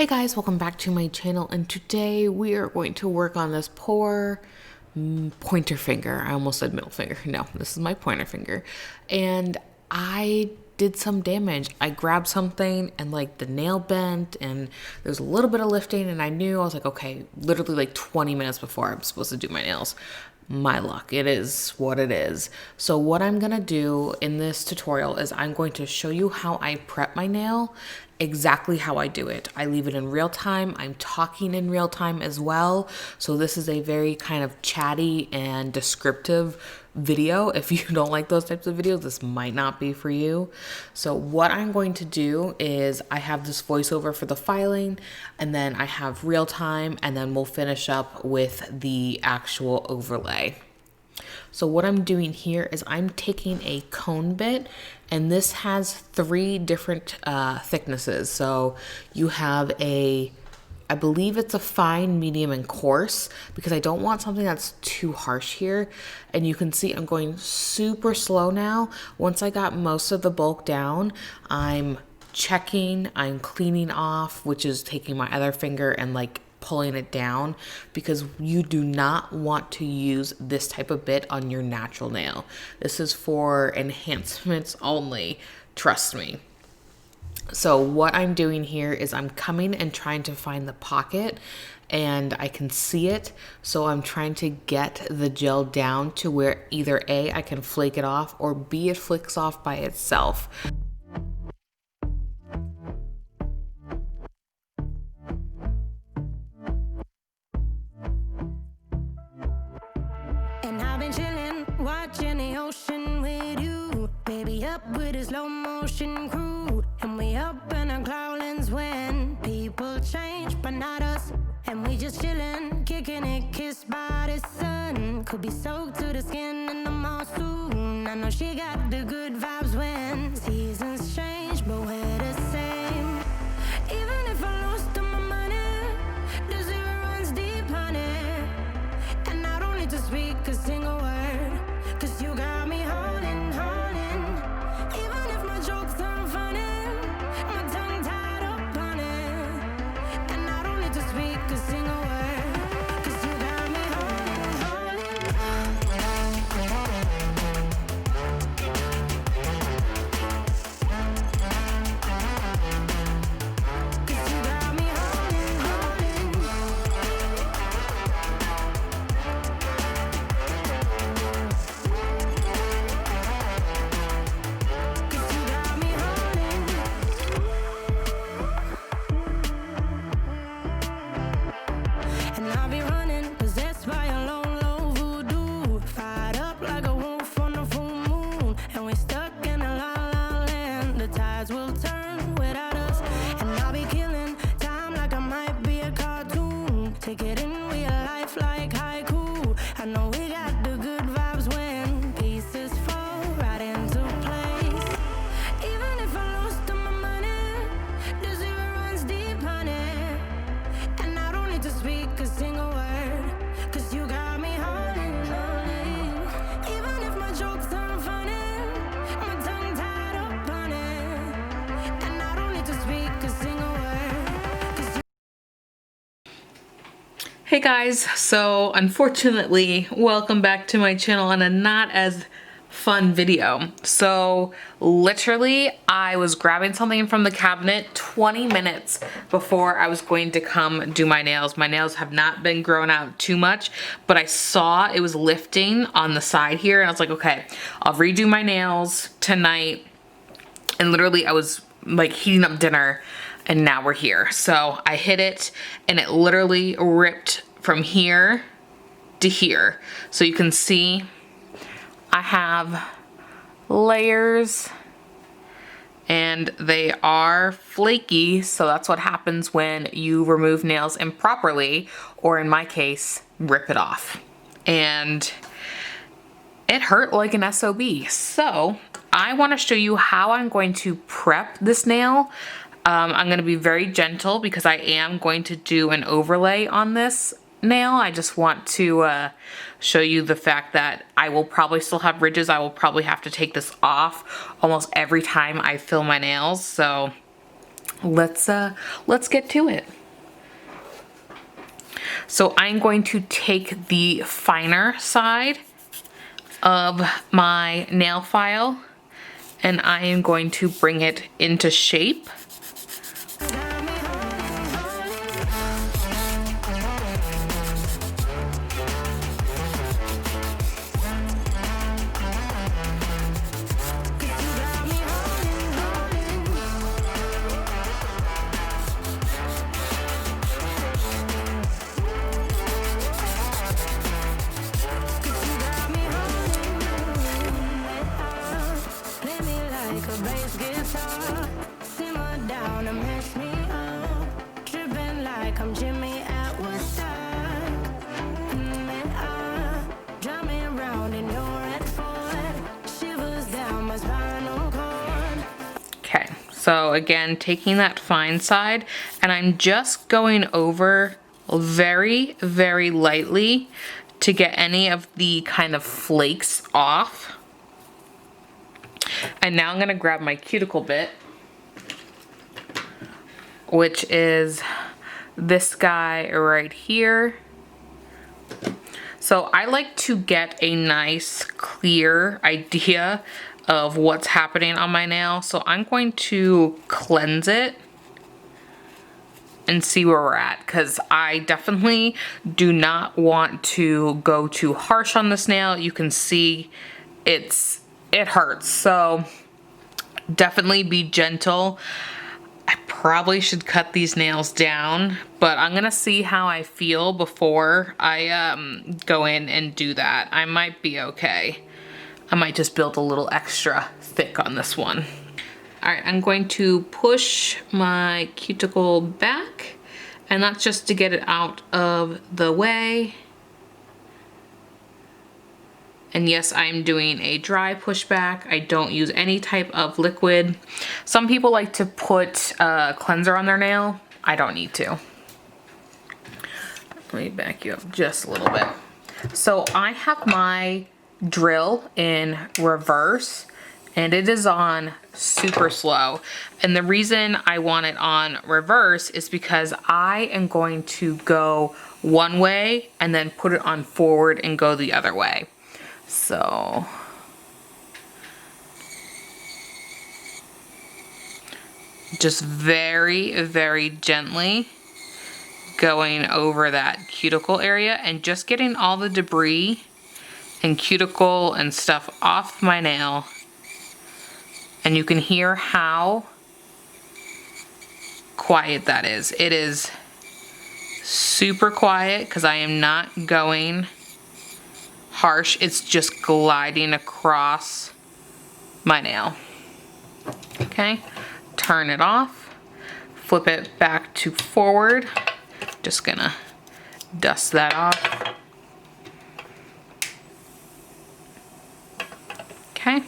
Hey guys, welcome back to my channel, and today we are going to work on this poor pointer finger. I almost said middle finger. No, this is my pointer finger. And I did some damage. I grabbed something and like the nail bent and there's a little bit of lifting, and I was like, okay, literally like 20 minutes before I'm supposed to do my nails. My luck, it is what it is. So what I'm gonna do in this tutorial is I'm going to show you how I prep my nail, exactly how I do it. I leave it in real time. I'm talking in real time as well. So this is a very kind of chatty and descriptive video. If you don't like those types of videos, this might not be for you. So what I'm going to do is I have this voiceover for the filing, and then I have real time, and then we'll finish up with the actual overlay. So what I'm doing here is I'm taking a cone bit, and this has 3 different thicknesses. So you have I believe it's a fine, medium, and coarse, because I don't want something that's too harsh here. And you can see I'm going super slow now. Once I got most of the bulk down, I'm checking, I'm cleaning off, which is taking my other finger and like pulling it down, because you do not want to use this type of bit on your natural nail. This is for enhancements only, trust me. So what I'm doing here is I'm coming and trying to find the pocket, and I can see it. So I'm trying to get the gel down to where either A, I can flake it off, or B, it flicks off by itself. And I've been chilling, watching the ocean with you, baby, up with a slow motion crew. And we up in our clouds when people change, but not us. And we just chillin', kicking it, kissed by the sun. Could be soaked to the skin in the mall soon. I know she got the good vibes when seasons change, but we're the same. Even if I lost all my money, the zero runs deep, honey. And I don't need to speak a single word, 'cause you got me holding, holding. Even if my jokes aren't funny, my tongue tied up on it. And I don't need to speak a single word, 'cause you got me holding, holding. 'Cause you got me holding, holding. And I'll be running, possessed by a low, low voodoo. Fired up like a wolf on a full moon. And we're stuck in a la la land. The tides will turn without us. And I'll be killing time like I might be a cartoon. Take it in real life like haiku. I know we got the good vibes when pieces fall right into place. Even if I lost all my money, the zero runs deep, honey. And I don't need to speak a single word, 'cause you got me holding, holding. Even if my jokes aren't funny, my tongue tied up on it. And I don't need to speak a single word, 'cause Hey guys, so unfortunately, welcome back to my channel on a not as fun video. So literally, I was grabbing something from the cabinet 20 minutes before I was going to come do my nails. My nails have not been grown out too much, but I saw it was lifting on the side here, and I was like, okay, I'll redo my nails tonight. And literally I was like heating up dinner, and now we're here. So I hit it, and it literally ripped from here to here. So you can see I have layers, and they are flaky. So that's what happens when you remove nails improperly, or in my case, rip it off. And it hurt like an SOB. So I want to show you how I'm going to prep this nail. I'm going to be very gentle because I am going to do an overlay on this nail. I just want to show you the fact that I will probably still have ridges. I will probably have to take this off almost every time I fill my nails. So let's get to it. So I'm going to take the finer side of my nail file and I am going to bring it into shape. Okay, so again, taking that fine side, and I'm just going over very, very lightly to get any of the kind of flakes off. And now I'm gonna grab my cuticle bit, which is this guy right here. So I like to get a nice clear idea of what's happening on my nail. So I'm going to cleanse it and see where we're at, because I definitely do not want to go too harsh on this nail. You can see it hurts, so definitely be gentle. I probably should cut these nails down, but I'm gonna see how I feel before I go in and do that. I might be okay. I might just build a little extra thick on this one. All right, I'm going to push my cuticle back, and that's just to get it out of the way. And yes, I'm doing a dry pushback. I don't use any type of liquid. Some people like to put a cleanser on their nail. I don't need to. Let me back you up just a little bit. So I have my drill in reverse, and it is on super slow. And the reason I want it on reverse is because I am going to go one way and then put it on forward and go the other way. So just very, very gently going over that cuticle area and just getting all the debris and cuticle and stuff off my nail. And you can hear how quiet that is. It is super quiet because I am not going harsh. It's just gliding across my nail. Okay, turn it off, flip it back to forward. Just gonna dust that off. Okay,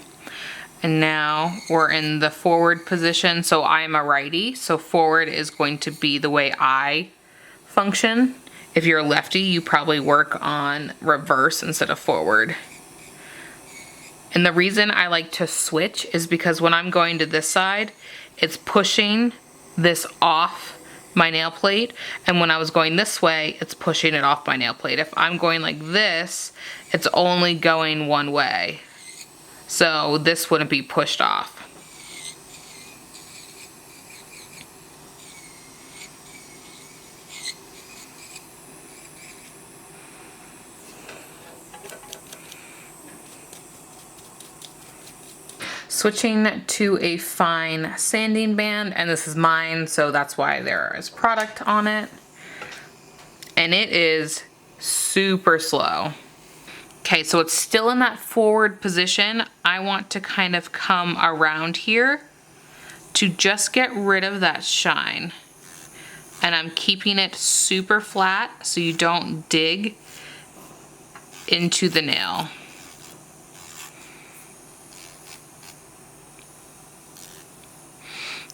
and now we're in the forward position. So I'm a righty, so forward is going to be the way I function. If you're a lefty, you probably work on reverse instead of forward. And the reason I like to switch is because when I'm going to this side, it's pushing this off my nail plate. And when I was going this way, it's pushing it off my nail plate. If I'm going like this, it's only going one way. So this wouldn't be pushed off. Switching to a fine sanding band, and this is mine, so that's why there is product on it. And it is super slow. Okay, so it's still in that forward position. I want to kind of come around here to just get rid of that shine. And I'm keeping it super flat so you don't dig into the nail.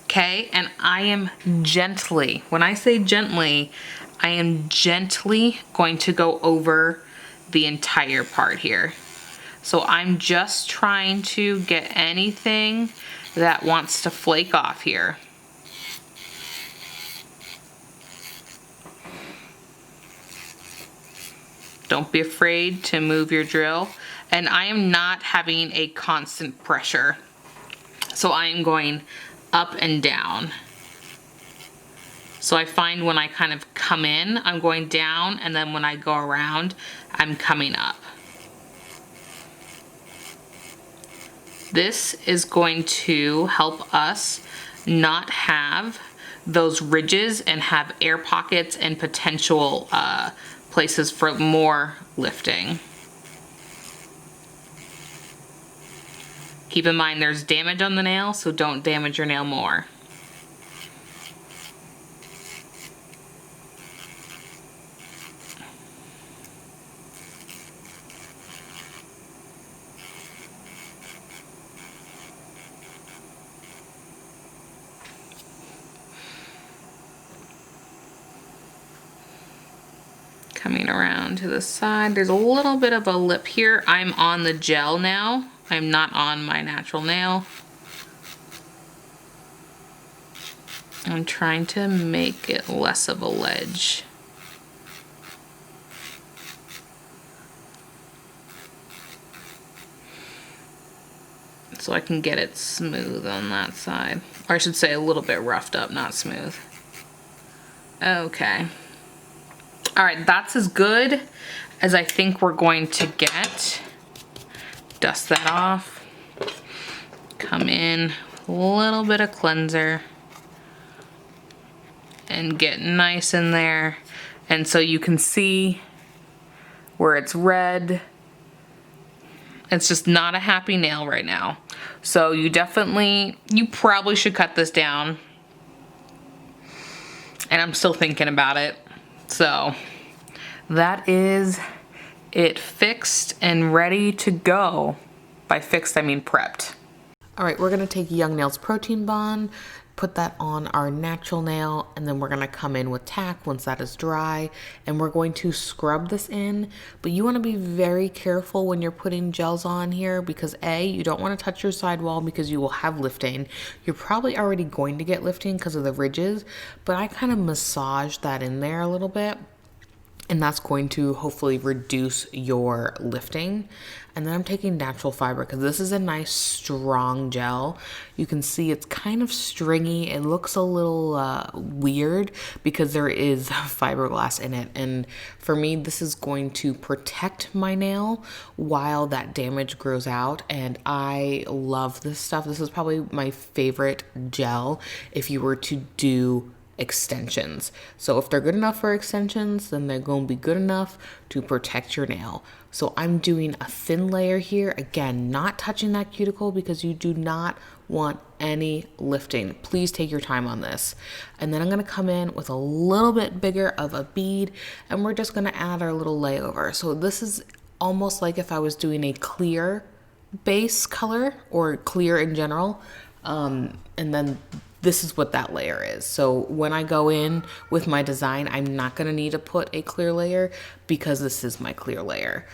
Okay, and I am gently, when I say gently, I am gently going to go over the entire part here. So I'm just trying to get anything that wants to flake off here. Don't be afraid to move your drill. And I am not having a constant pressure. So I am going up and down. So I find when I kind of come in, I'm going down, and then when I go around, I'm coming up. This is going to help us not have those ridges and have air pockets and potential places for more lifting. Keep in mind there's damage on the nail, so don't damage your nail more. Coming around to the side, there's a little bit of a lip here. I'm on the gel now. I'm not on my natural nail. I'm trying to make it less of a ledge. So I can get it smooth on that side. Or I should say a little bit roughed up, not smooth. Okay. All right, that's as good as I think we're going to get. Dust that off. Come in, a little bit of cleanser. And get nice in there. And so you can see where it's red. It's just not a happy nail right now. So you probably should cut this down. And I'm still thinking about it. So that is it, fixed and ready to go. By fixed, I mean prepped. All right, we're gonna take Young Nails Protein Bond, put that on our natural nail, and then we're gonna come in with tack once that is dry, and we're going to scrub this in. But you wanna be very careful when you're putting gels on here because A, you don't wanna touch your sidewall because you will have lifting. You're probably already going to get lifting because of the ridges, but I kind of massage that in there a little bit. And that's going to hopefully reduce your lifting. And then I'm taking natural fiber because this is a nice strong gel. You can see it's kind of stringy. It looks a little weird because there is fiberglass in it. And for me, this is going to protect my nail while that damage grows out. And I love this stuff. This is probably my favorite gel if you were to do extensions. So if they're good enough for extensions, then they're going to be good enough to protect your nail. So I'm doing a thin layer here. Again, not touching that cuticle because you do not want any lifting. Please take your time on this. And then I'm going to come in with a little bit bigger of a bead and we're just going to add our little layover. So this is almost like if I was doing a clear base color or clear in general. And then this is what that layer is. So when I go in with my design, I'm not gonna need to put a clear layer because this is my clear layer.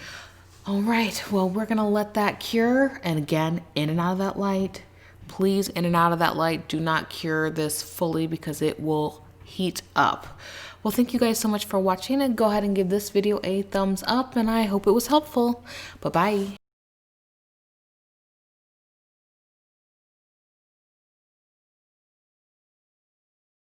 All right, well, we're gonna let that cure. And again, in and out of that light. Please, in and out of that light. Do not cure this fully because it will heat up. Well, thank you guys so much for watching, and go ahead and give this video a thumbs up, and I hope it was helpful. Bye-bye.